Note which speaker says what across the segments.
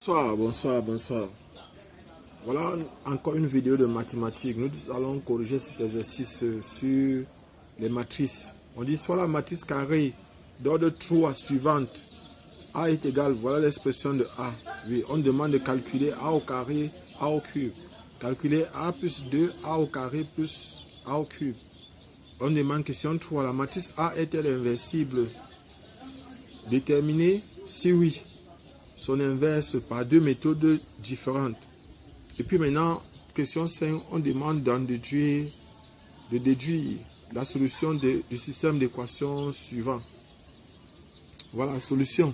Speaker 1: Bonsoir, bonsoir, bonsoir. Voilà encore une vidéo de mathématiques. Nous allons corriger cet exercice sur les matrices. On dit soit la matrice carrée d'ordre 3 suivante. A est égal, voilà l'expression de A. Oui, on demande de calculer A au carré, A au cube. Calculer A plus 2, A au carré plus A au cube. On demande question 3. La matrice A est-elle inversible? Déterminer si oui. Son inverse par deux méthodes différentes. Et puis maintenant, question 5, on demande de déduire la solution du système d'équation suivant. Voilà la solution.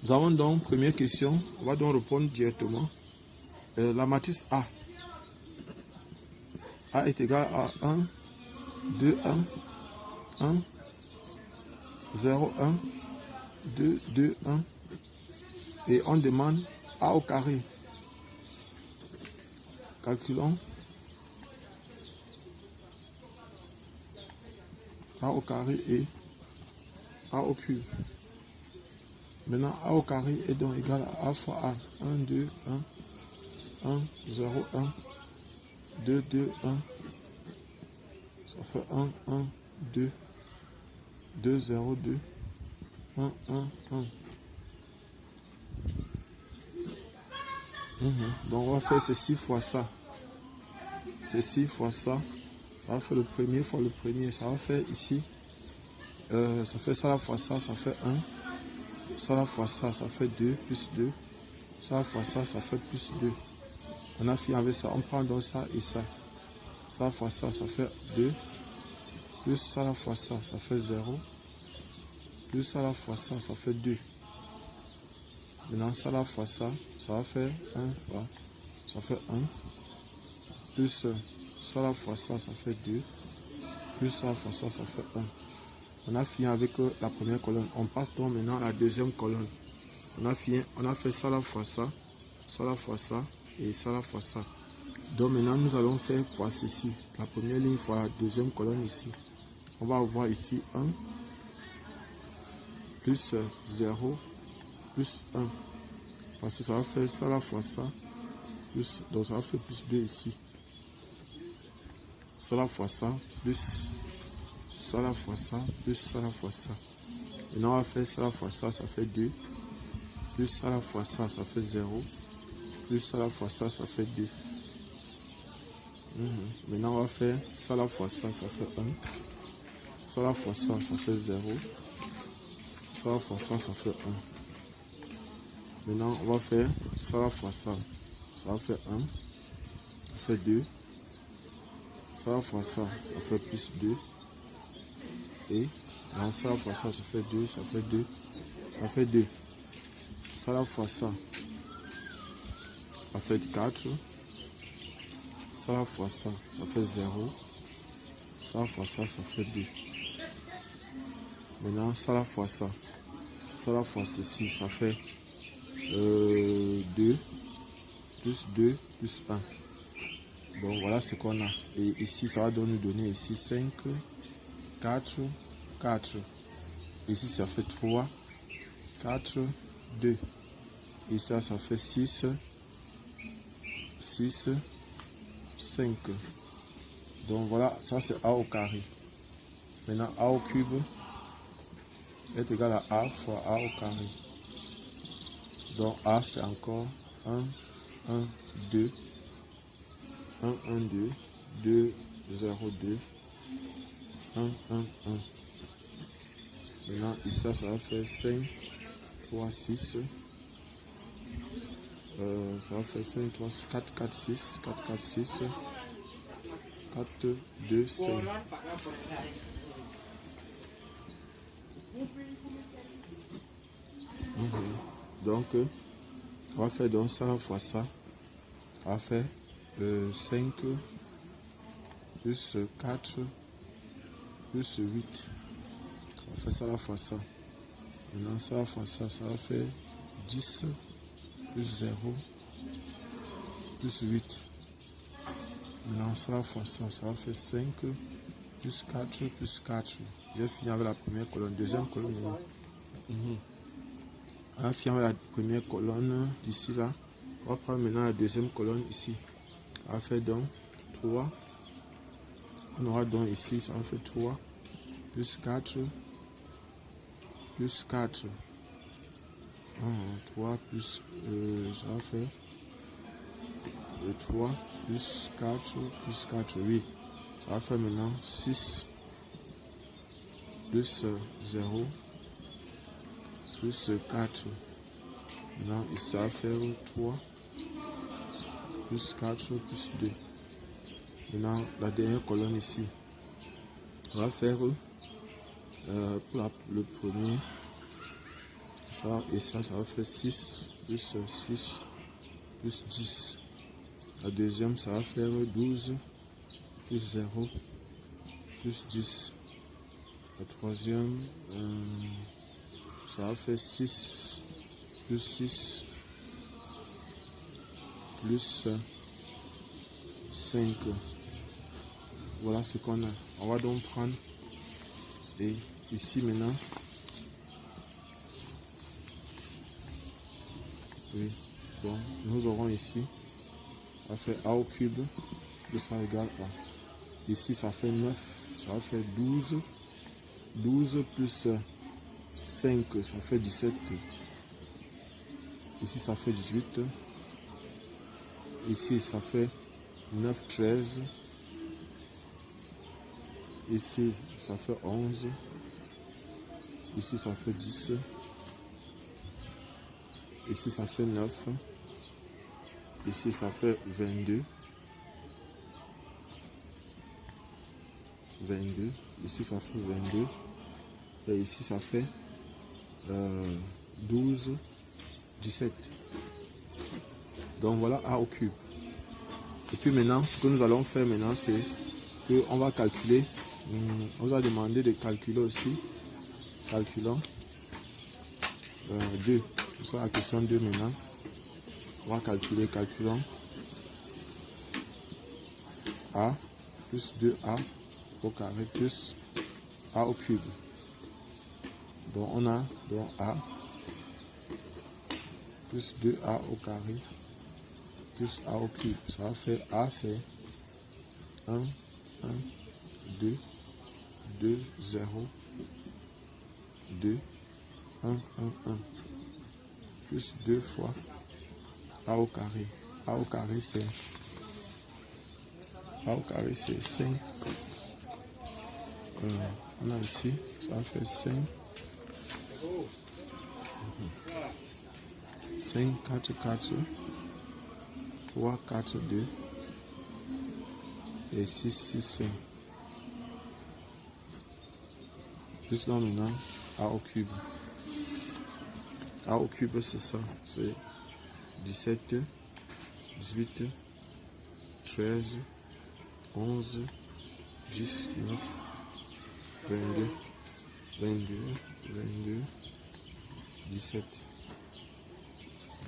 Speaker 1: Nous avons donc première question, on va donc répondre directement. La matrice A. A est égal à 1, 2, 1, 1, 0, 1, 2, 2, 1. Et on demande A au carré. Calculons. A au carré et A au cube. Maintenant, A au carré est donc égal à A fois A. 1, 2, 1, 1, 0, 1, 2, 2, 1. Ça fait 1, 1, 2, 2, 0, 2, 1, 1, 1. Donc on va faire ceci fois ça. Ceci fois ça. Ça va faire le premier fois le premier. Ça va faire ici. Ça fait ça fois ça, ça fait 1. Ça fois ça, ça fait 2 plus 2. Ça fois ça, ça fait plus 2. On a fini avec ça. On prend donc ça et ça. Ça fois ça, ça fait 2. Plus ça fois ça, ça fait 0. Plus ça fois ça, ça fait 2. Maintenant, ça fois ça, ça va faire 1 fois. Ça fait 1. Plus ça fois ça, ça fait 2. Plus ça fois ça, ça fait 1. On a fini avec la première colonne. On passe donc maintenant à la deuxième colonne. On a fait ça fois ça fois ça et ça fois ça. Donc maintenant, nous allons faire fois ceci. La première ligne fois la deuxième colonne ici. On va avoir ici 1 plus 0 plus 1. Parce que ça va faire ça fois ça. Plus, donc ça va faire plus 2 ici. Ça fois ça plus ça fois ça plus ça fois ça. Maintenant on va faire ça fois ça, ça fait 2. Plus ça fois ça, ça fait 0. Plus ça fois ça, ça fait 2. Maintenant on va faire ça fois ça, ça fait 1. Ça fois ça, ça fait 0. Ça fois ça, ça fait 1. Maintenant on va faire ça fois ça. Ça va faire 1. Ça fait 2. Ça fois ça, ça fait plus 2. Et dans ça fois ça, ça fait 2, ça fait 2, ça fait 2. Ça fois ça, ça fait 4. Ça fois ça, ça fait 0. Ça fois ça, ça fait 2. Maintenant, ça fois ça. Ça fois ceci, ça fait 2, plus 2, plus 1. Bon, voilà ce qu'on a. Et ici, ça va donc nous donner ici 5, 4, 4. Ici, ça fait 3, 4, 2. Et ça fait 6, 6, 5. Donc voilà, ça c'est A au carré. Maintenant, A au cube est égal à A fois A au carré. Donc A c'est encore 1, 1, 2. 1, 1, 2. 2, 0, 2. 1, 1, 1. Maintenant, ici, ça va faire 5, 3, 6. Ça va faire 5, 3, 4, 4, 6. 4, 4, 6. 4, 2, 5. Donc, on va faire donc ça fois ça. On va faire 5 plus 4 plus 8. On va faire ça fois ça. Maintenant, ça fois ça, ça va faire 10 plus 0 plus 8. Maintenant, ça fois ça, ça va faire 5 plus 4 plus 4. J'ai fini avec la première colonne. Deuxième colonne. On a fini avec la première colonne d'ici là. On va prendre maintenant la deuxième colonne ici. Ça va faire donc 3. On aura donc ici, ça va faire 3 plus 4 plus 4. 3 plus, ça va faire 3 plus 4 plus 4, oui. Ça va faire maintenant 6 plus 0 plus 4. Maintenant, ici, ça va faire 3 plus 4 plus 2. Maintenant, la dernière colonne ici, on va faire pour le premier, ça et ça va faire 6 plus 6 plus 10. La deuxième, ça va faire 12 plus 0 plus 10. La troisième, ça va faire 6 plus 6 plus 5. Voilà ce qu'on a. On va donc prendre et ici maintenant, oui, donc nous aurons ici, ça fait a au cube, de ça égale a. Ici ça fait 9, ça va faire 12. 12 plus 5, ça fait 17. Ici ça fait 18. Ici ça fait 9, 13. Ici ça fait 11. Ici ça fait 10. Ici ça fait 9. Ici ça fait 22. 22. Ici ça fait 22. Et ici ça fait 12, 17. Donc voilà A au cube. Et puis maintenant, ce que nous allons faire maintenant, c'est qu'on va calculer. On vous a demandé de calculer aussi. Calculons 2. C'est la question 2 maintenant. On va calculer, calculons A plus 2A au carré plus A au cube. Donc on a donc A plus 2A au carré plus A au cube. Ça va faire A, c'est 1, 1, 2, 2, 0, 2, 1, 1, 1. Plus 2 fois A au carré. A au carré c'est 5. On a ici, ça va faire 5. 5, 4, 4, 3, 4, 2 et 6, 6, 5. Plus là maintenant, A au cube. A au cube, c'est ça. C'est 17, 18, 13, 11, 10, 9, 22, 22, 22, 17.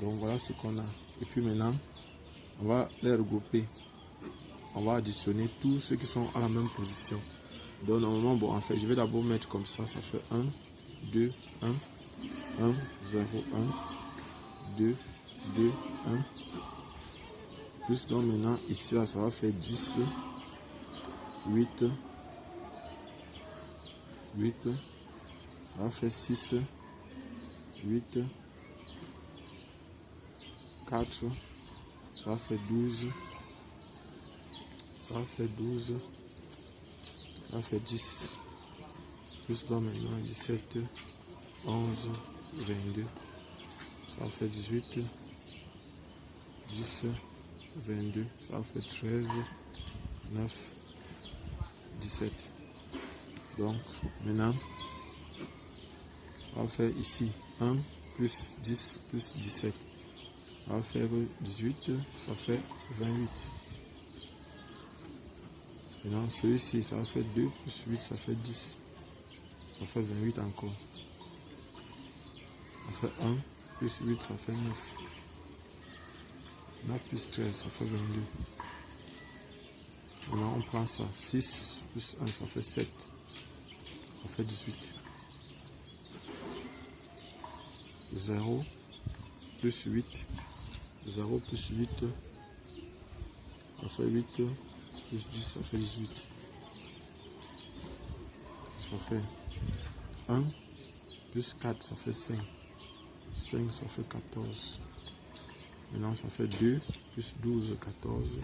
Speaker 1: Donc voilà ce qu'on a. Et puis maintenant, on va les regrouper. On va additionner tous ceux qui sont à la même position. Donc normalement, bon, en fait, je vais d'abord mettre comme ça. Ça fait 1, 2, 1, 1, 0, 1, 2, 2, 1. Plus donc maintenant, ici, là, ça va faire 10, 8, 8. Ça va faire 6, 8, 4. Ça va faire 12. Ça va faire 12. Ça va faire 10. Plus donc maintenant 17, 11, 22. Ça va faire 18, 10, 22. Ça va faire 13, 9, 17. Donc maintenant, on va faire ici 1 plus 10 plus 17. On va faire 18, ça fait 28. Maintenant, celui-ci, ça va faire 2 plus 8, ça fait 10. Ça fait 28 encore. Ça fait 1 plus 8, ça fait 9. 9 plus 13, ça fait 22. Maintenant, on prend ça. 6 plus 1, ça fait 7. Ça fait 18. 0 plus 8. 0 plus 8, ça fait 8, plus 10, ça fait 18. Ça fait 1, plus 4, ça fait 5. 5, ça fait 14. Maintenant, ça fait 2, plus 12, 14.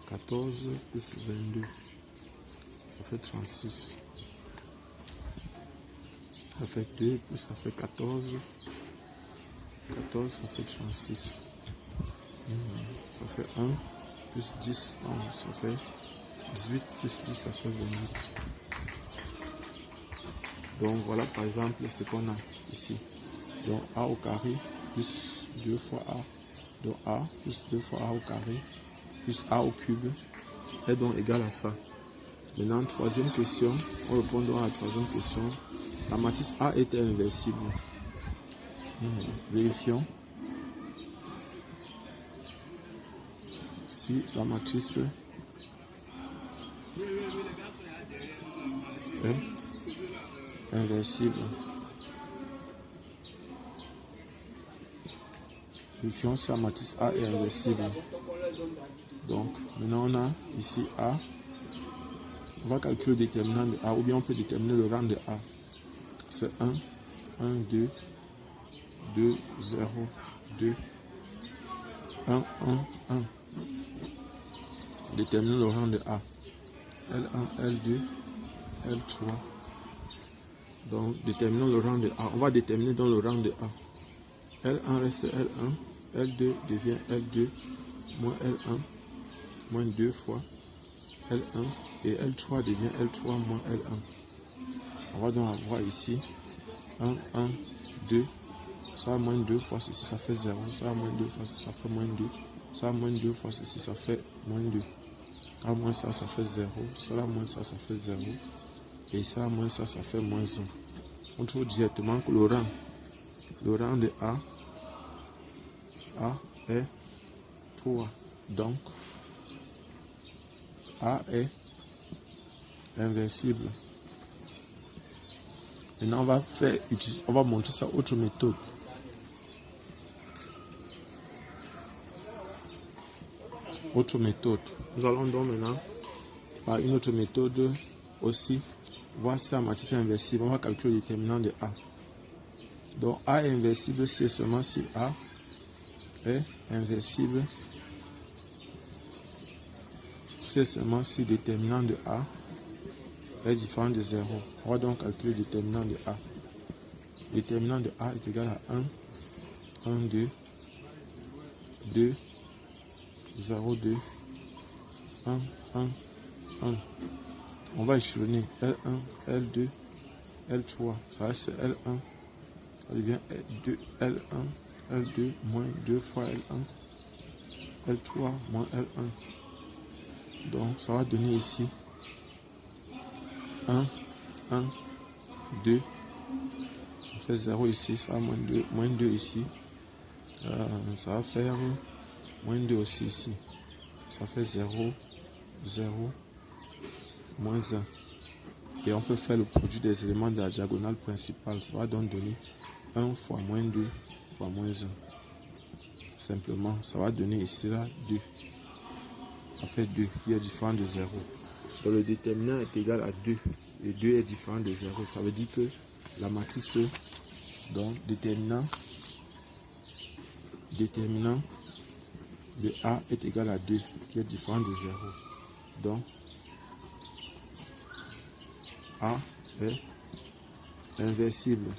Speaker 1: 14, plus 22, ça fait 36. Ça fait 2, plus ça fait 14. 14, ça fait 36. Ça fait 1, plus 10, 11, ça fait 18, plus 10, ça fait 28. Donc voilà par exemple ce qu'on a ici. Donc A au carré plus 2 fois A. Donc A plus 2 fois A au carré plus A au cube est donc égal à ça. Maintenant, troisième question, on répond donc à la troisième question. La matrice A est inversible. Vérifions si la matrice est inversible. Vérifions si la matrice A est inversible. Donc, maintenant on a ici A. On va calculer le déterminant de A, ou bien on peut déterminer le rang de A. C'est 1, 1, 2, 2, 0, 2, 1, 1, 1. Déterminer le rang de A. L1, L2, L3. Donc, déterminons le rang de A. On va déterminer dans le rang de A. L1 reste L1, L2 devient L2, moins L1, moins 2 fois L1, et L3 devient L3 moins L1. On va donc avoir ici 1, 1, 2, ça moins 2 fois ceci, ça fait 0, ça moins 2 fois ceci, ça fait moins 2, ça moins 2 fois ceci, ça fait moins 2, ça moins ça, ça fait 0, ça moins ça, ça fait 0, et ça moins ça, ça fait moins 1. On trouve directement que le rang de A est 3. Donc, A est inversible. Maintenant, on va montrer ça autre méthode. Autre méthode. Nous allons donc maintenant, par une autre méthode aussi, voir si la matrice est inversible. On va calculer le déterminant de A. Donc, A est inversible, c'est seulement si A est inversible. C'est seulement si le déterminant de A est différent de 0. On va donc calculer le déterminant de A. Le déterminant de A est égal à 1, 1, 2, 2, 0, 2, 1, 1, 1. On va échelonner L1, L2, L3. Ça reste L1. Ça devient L1, L2, moins 2 fois L1, L3, moins L1. Donc, ça va donner ici 1, 1, 2. Ça fait 0 ici, ça va moins 2 ici. Ça va faire moins 2 aussi ici. Ça fait 0, 0, moins 1. Et on peut faire le produit des éléments de la diagonale principale. Ça va donc donner 1 fois moins 2 fois moins 1. Simplement, ça va donner ici là 2. Ça fait 2 qui est différent de 0. Donc le déterminant est égal à 2. Et 2 est différent de 0. Ça veut dire que la matrice, donc déterminant de A est égal à 2, qui est différent de 0. Donc, A est inversible.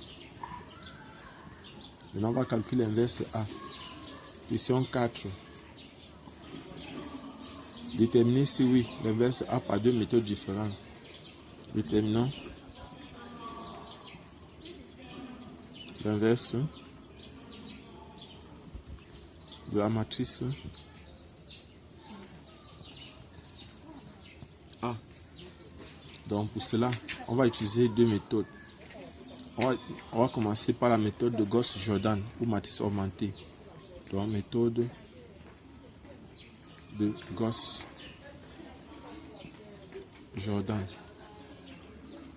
Speaker 1: Maintenant, on va calculer l'inverse de A. Question 4. Déterminer si oui, l'inverse de A par deux méthodes différentes. Déterminant l'inverse de la matrice A. Donc pour cela, on va utiliser deux méthodes. On va commencer par la méthode de Gauss-Jordan pour matrice augmentée. Donc méthode de Gauss-Jordan.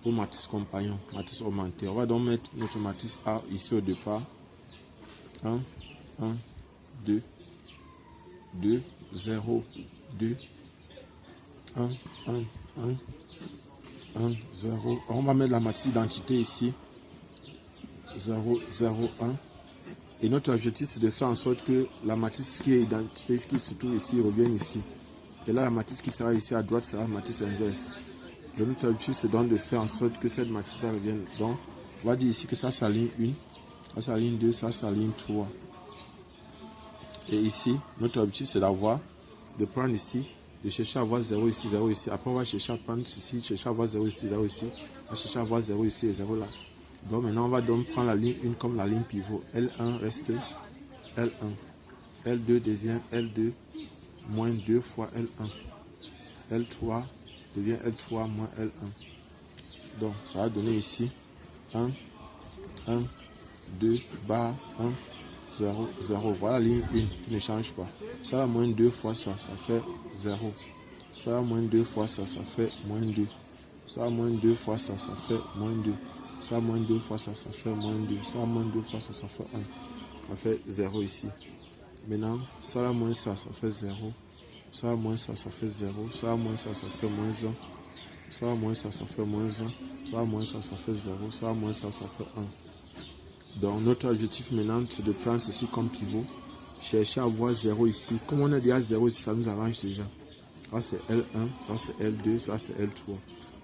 Speaker 1: ou matrice compagnon, matrice augmentée. On va donc mettre notre matrice A ici au départ. 1, 1, 2, 2, 0, 2, 1, 1, 1, 1, 0. On va mettre la matrice d'identité ici. 0, 0, 1. Et notre objectif, c'est de faire en sorte que la matrice qui est identité, qui se trouve ici, revienne ici. Et là, la matrice qui sera ici à droite sera la matrice inverse. Donc, notre objectif, c'est donc de faire en sorte que cette matrice revienne. Donc, on va dire ici que ça, c'est la ligne 1, ça, c'est la ligne 2, ça, c'est la ligne 3. Et ici, notre objectif, c'est de prendre ici, de chercher à avoir 0 ici, 0 ici. Après, on va chercher à prendre ici, chercher à avoir 0 ici, 0 ici. On va chercher à avoir 0 ici et 0 là. Donc, maintenant, on va donc prendre la ligne 1 comme la ligne pivot. L1 reste L1. L2 devient L2 moins 2 fois L1. L3 devient L3 moins L1. Donc, ça va donner ici 1, 1, 2, barre 1, 0, 0. Voilà la ligne 1 qui ne change pas. Ça va moins 2 fois ça, ça fait 0. Ça va moins 2 fois ça, ça fait moins 2. Ça va moins 2 fois ça, ça fait moins 2. Ça va moins 2 fois ça, ça fait moins 2. Ça va moins 2 fois ça, ça fait 1. Ça fait 0 ici. Maintenant, ça va moins ça, ça fait 0. Ça va moins ça, ça fait 0. Ça va moins ça, ça fait moins 1. Ça va moins ça, ça fait moins 1. Ça va moins ça, ça fait 0. Ça va moins ça, ça fait 1. Donc, notre objectif maintenant, c'est de prendre ceci comme pivot. Chercher à avoir 0 ici. Comme on a déjà 0 ici, ça nous arrange déjà. Ça, c'est L1, ça, c'est L2, ça, c'est L3.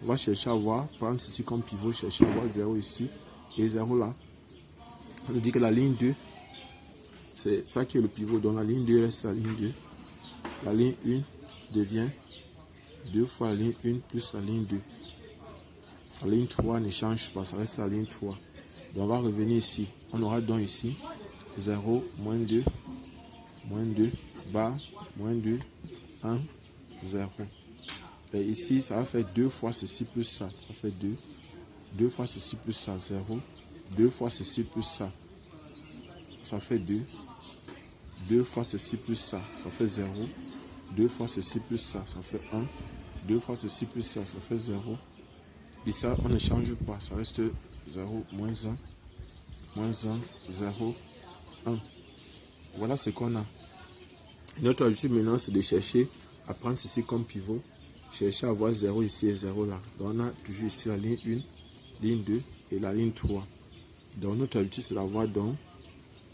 Speaker 1: On va chercher à voir, prendre ceci comme pivot, chercher à avoir 0 ici et 0 là. On nous dit que la ligne 2, c'est ça qui est le pivot. Donc, la ligne 2 reste la ligne 2. La ligne 1 devient 2 fois la ligne 1 plus la ligne 2. La ligne 3 ne change pas, ça reste la ligne 3. Donc on va revenir ici. On aura donc ici 0, moins 2, bas, moins 2, 1, 0. Et ici, ça va faire 2 fois ceci plus ça. Ça fait 2. 2 fois ceci plus ça, 0. 2 fois ceci plus ça. Ça fait 2. 2 fois ceci plus ça, ça fait 0. 2 fois ceci plus ça, ça fait 1. 2 fois ceci plus ça, ça fait 0. Et ça, on ne change pas. Ça reste 0, moins 1, 0, 1. Voilà ce qu'on a. Notre objectif maintenant, c'est de chercher à prendre ceci comme pivot. Chercher à avoir 0 ici et 0 là. Donc, on a toujours ici la ligne 1, ligne 2 et la ligne 3. Donc, notre objectif, c'est d'avoir donc,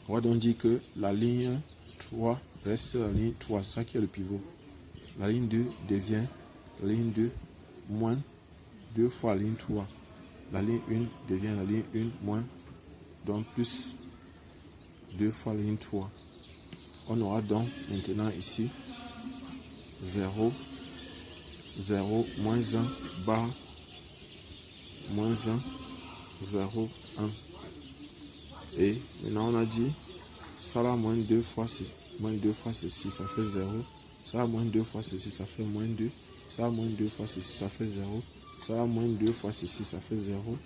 Speaker 1: on va donc dire que la ligne 3 reste la ligne 3. C'est ça qui est le pivot. La ligne 2 devient la ligne 2 moins 2 fois la ligne 3. La ligne 1 devient la ligne 1 moins, donc plus 2 fois la ligne 3. On aura donc maintenant ici 0, 0, moins 1, barre, moins 1, 0, 1. Et maintenant on a dit, ça là moins 2 fois ceci, ça fait 0. Ça va moins 2 fois ceci, ça fait moins 2. Ça va moins 2 fois ceci, ça fait 0. Ça va moins 2 fois ceci, ça fait 0.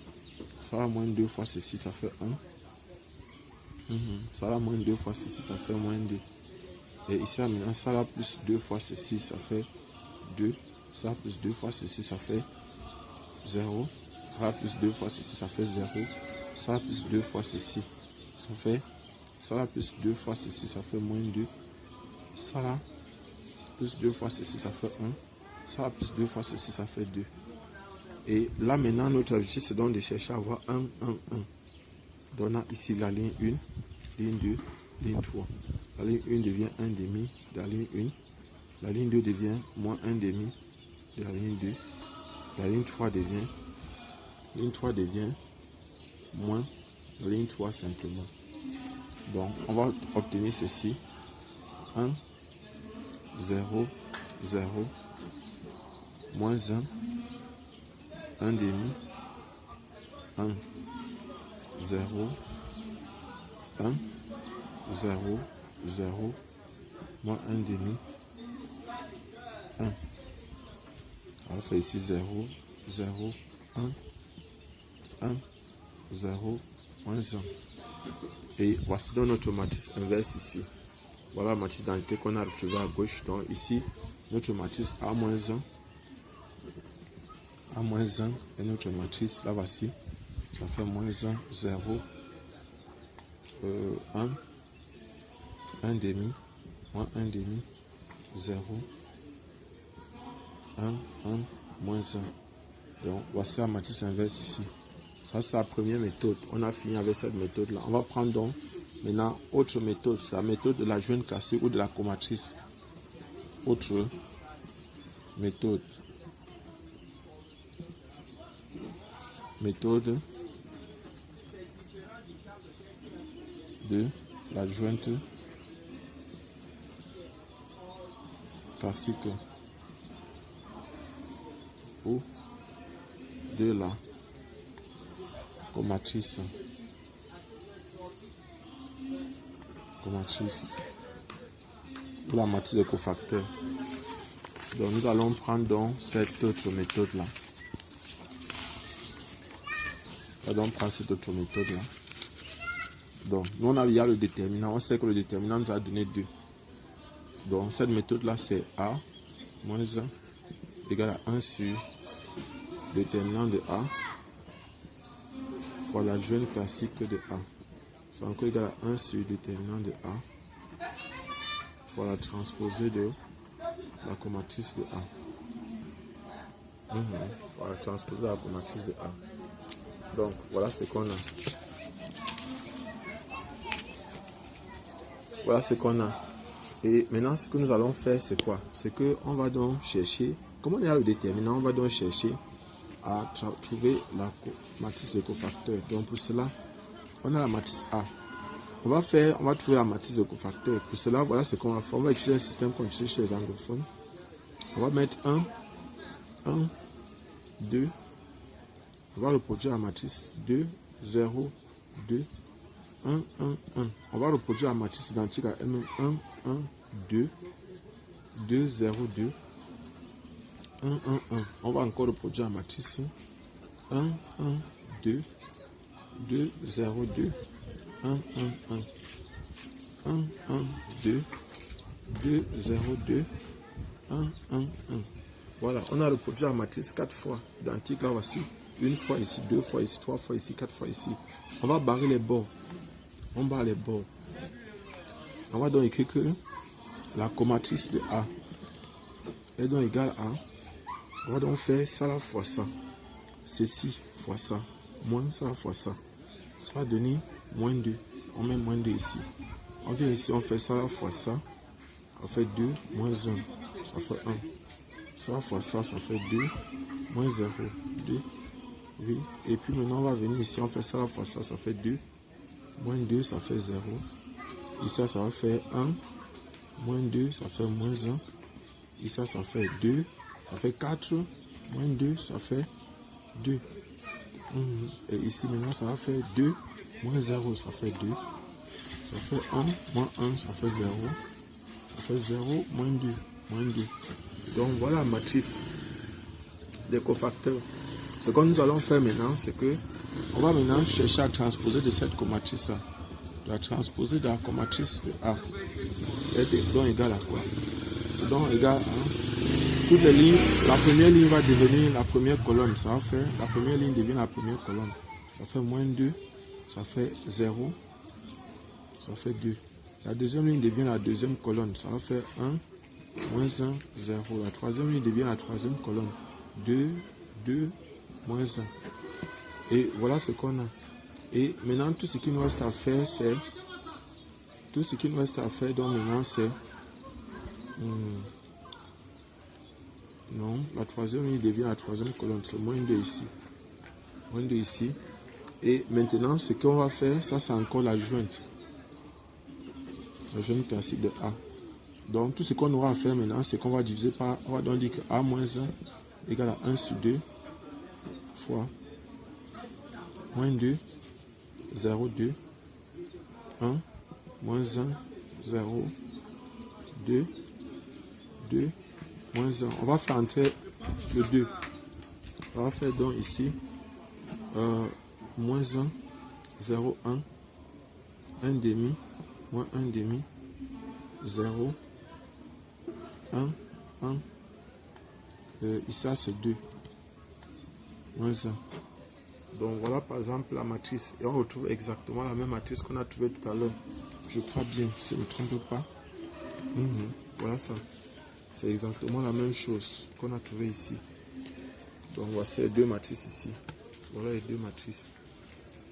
Speaker 1: Ça va moins 2 fois ceci, ça fait 1. Ça va moins 2 fois ceci, ça fait moins 2. Et ici, maintenant, ça va plus 2 fois ceci, ça fait 2. Ça va plus 2 fois ceci, ça fait 0. Ça va plus 2 fois ceci, ça fait 0. Ça va plus 2 fois ceci, ça fait. Ça va plus 2 fois ceci, ça fait moins 2. Ça va plus 2 fois ceci, ça fait 1. Ça va plus 2 fois ceci, ça fait 2. Et là maintenant, notre objectif, c'est donc de chercher à avoir 1, 1, 1. Donc on a ici la ligne 1, ligne 2, ligne 3. La ligne 1 devient 1 demi de la ligne 1. La ligne 2 devient moins 1 demi de la ligne 2. La ligne 3 devient moins la ligne 3 simplement. Donc on va obtenir ceci. 1, 0, 0, moins 1, 1 demi, 1, 0, 1, 0, 0, moins 1 demi, 1. On va faire ici 0, 0, 1, 1, 0, moins 1. Et voici donc notre matrice inverse ici. Voilà la matrice d'identité qu'on a retrouvée à gauche. Donc ici, notre matrice A-1, A moins 1, et notre matrice, là voici, ça fait moins 1, 0, 1, 1 demi, moins 1 demi, 0, 1, 1, moins 1. Donc, voici la matrice inverse ici. Ça, c'est la première méthode. On a fini avec cette méthode-là. On va prendre donc maintenant autre méthode. C'est la méthode de la jointe classique ou de la comatrice. Autre méthode. Méthode de la jointe classique ou de la comatrice. Ou la matrice de cofacteur. Donc nous allons prendre donc cette autre méthode là. Nous allons prendre cette autre méthode là. Donc nous on a déjà le déterminant. On sait que le déterminant nous a donné 2. Donc cette méthode là c'est A moins 1 égale à 1 sur déterminant de A fois la jointe classique de A. C'est encore égal à 1 sur déterminant de A fois la transposée de la comatrice de A. Fois la transposée de la comatrice de A. Donc voilà ce qu'on a. Voilà ce qu'on a. Et maintenant ce que nous allons faire c'est quoi? C'est que on va donc chercher, comme on est à le déterminant, on va donc chercher à trouver la matrice de cofacteur. Donc pour cela, on a la matrice A. On va trouver la matrice de cofacteur. Pour cela, voilà ce qu'on va faire. On va utiliser un système qu'on utilise chez les anglophones. On va mettre 1, 2. On va reproduire la matrice 2, 0, 2, 1, 1, 1. On va reproduire la matrice identique à elle-même 1, 1, 2, 2, 0, 2, 1, 1, 1. On va encore reproduire la matrice 1, 1, 2, 2, 0, 2, 1, 1, 1. 1, 1, 2, 2, 0, 2, 1, 1, 1. Voilà, on a reproduit la matrice 4 fois. Identique là voici. Une fois ici, 2 fois ici, 3 fois ici, 4 fois ici. On va barrer les bords. On barre les bords. On va donc écrire que la comatrice de A est donc égale à. On va donc faire ça là fois ça. Ceci fois ça. Moins ça fois ça. Ça va donner moins 2. On met moins 2 ici. On vient ici, on fait ça là fois ça. Ça fait 2 moins 1. Ça fait 1. Ça fois ça, ça fait 2 moins 0. 2. Oui. Et puis maintenant, on va venir ici, on fait ça fois ça, ça fait 2. Moins 2, ça fait 0. Ici, ça va faire 1. Moins 2, ça fait moins 1. Ici, ça fait 2. Ça fait 4. Moins 2, ça fait 2. Et ici, maintenant, ça va faire 2. Moins 0, ça fait 2. Ça fait 1. Moins 1, ça fait 0. Ça fait 0, moins 2. Moins 2. Donc, voilà la matrice des cofacteurs. Ce que nous allons faire maintenant, c'est que on va maintenant chercher à transposer de cette comatrice-là. La transposer de la comatrice de A. est donc égal à quoi? C'est donc égal à toutes les lignes. La première ligne va devenir la première colonne. Ça va faire, la première ligne devient la première colonne. Ça fait moins 2, ça fait 0, ça fait 2. La deuxième ligne devient la deuxième colonne. Ça va faire 1, moins 1, 0. La troisième ligne devient la troisième colonne. 2, 2, moins 1. Et voilà ce qu'on a. Et maintenant, tout ce qu'il nous reste à faire, c'est... Tout ce qu'il nous reste à faire, donc maintenant, c'est... non, la troisième ligne devient la troisième colonne. C'est moins 2 ici. Moins 2 ici. Et maintenant, ce qu'on va faire, ça, c'est encore la jointe. La jointe classique de A. Donc, tout ce qu'on aura à faire maintenant, c'est qu'on va diviser par... On va donc dire que A moins 1 égale à 1 sur 2 fois moins 2, 0, 2, 1, moins 1, 0, 2, 2, moins 1. On va faire entrer le 2. On va faire donc ici moins 1, 0, 1, 1 demi, moins 1 demi, 0, 1, 1. Ici, c'est 2. moins 1. Donc voilà par exemple la matrice. Et on retrouve exactement la même matrice qu'on a trouvée tout à l'heure. Je crois bien, si je ne me trompe pas. Voilà ça. C'est exactement la même chose qu'on a trouvé ici. Donc voici les deux matrices ici. Voilà les deux matrices.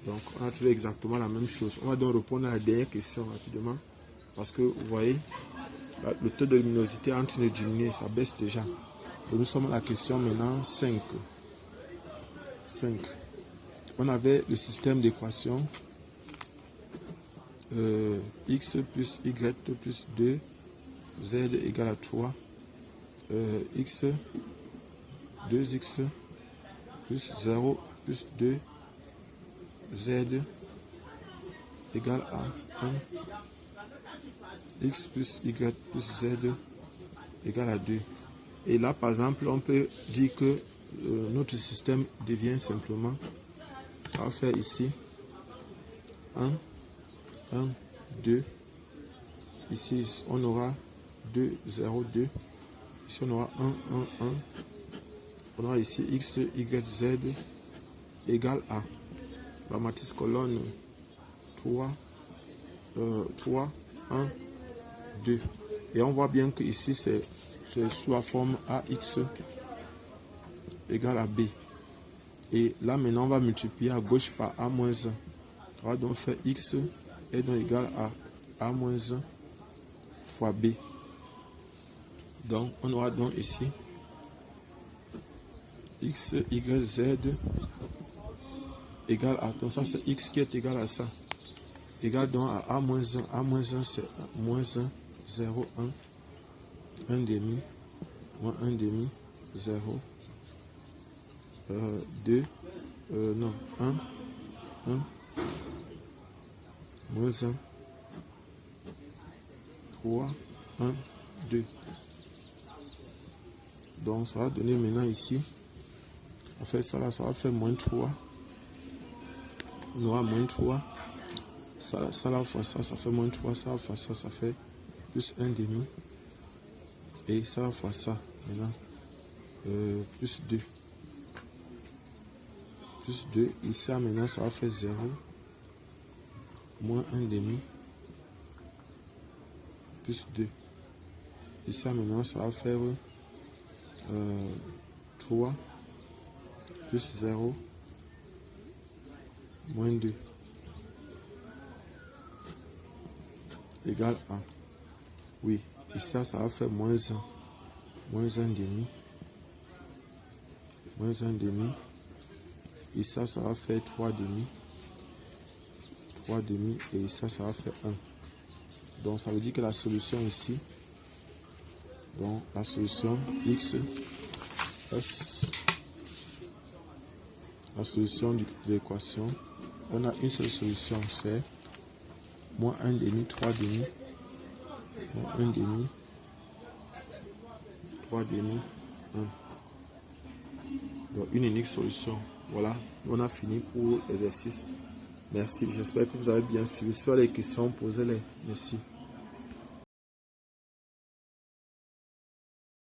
Speaker 1: Donc on a trouvé exactement la même chose. On va donc répondre à la dernière question rapidement. Parce que vous voyez, le taux de luminosité est en train de diminuer, ça baisse déjà. Donc nous sommes à la question maintenant 5. 5. On avait le système d'équation x plus y plus 2 z égale à 3. X 2x plus 0 plus 2 z égale à 1. X plus y plus z égale à 2. Et là, par exemple, on peut dire que notre système devient simplement, on va faire ici 1, 1, 2. Ici, on aura 2, 0, 2. Ici, on aura 1, 1, 1. On aura ici x, y, z égale à la matrice colonne 3, 3, 1, 2. Et on voit bien que ici, c'est sous la forme AX égale à B. Et là, maintenant, on va multiplier à gauche par A-1. On va donc faire X est donc égal à A-1 fois B. Donc, on aura donc ici X, Y, Z égale à... Donc, ça, c'est X qui est égal à ça. Égal donc à A-1. A-1, c'est moins 1, 0, 1, 1 demi, moins 1 demi, 0, 2, non, 1, 1, moins 1, 3, 1, 2. Donc ça va donner maintenant ici, on fait ça là, ça va faire moins 3. On aura moins 3. Ça là fois ça, ça fait moins 3. Ça fois ça, ça fait plus 1 demi. Et ça fois ça, maintenant, plus 2. Plus 2. Et ça maintenant, ça va faire 0. Moins 1 demi. Plus 2. Et ça maintenant, ça va faire 3. Plus 0. Moins 2. Égale 1. Oui. Et ça va faire moins 1. Moins 1 demi. Moins 1 demi. Et ça va faire 3 demi. 3 demi. Et ça va faire 1. Donc, ça veut dire que la solution ici, donc la solution X, S, la solution de l'équation, on a une seule solution, c'est moins 1 demi, 3 demi, moins 1 demi, 3 demi, 1. Donc, une unique solution. Voilà, on a fini pour l'exercice. Merci, j'espère que vous avez bien suivi. Si vous avez des questions, posez-les. Merci.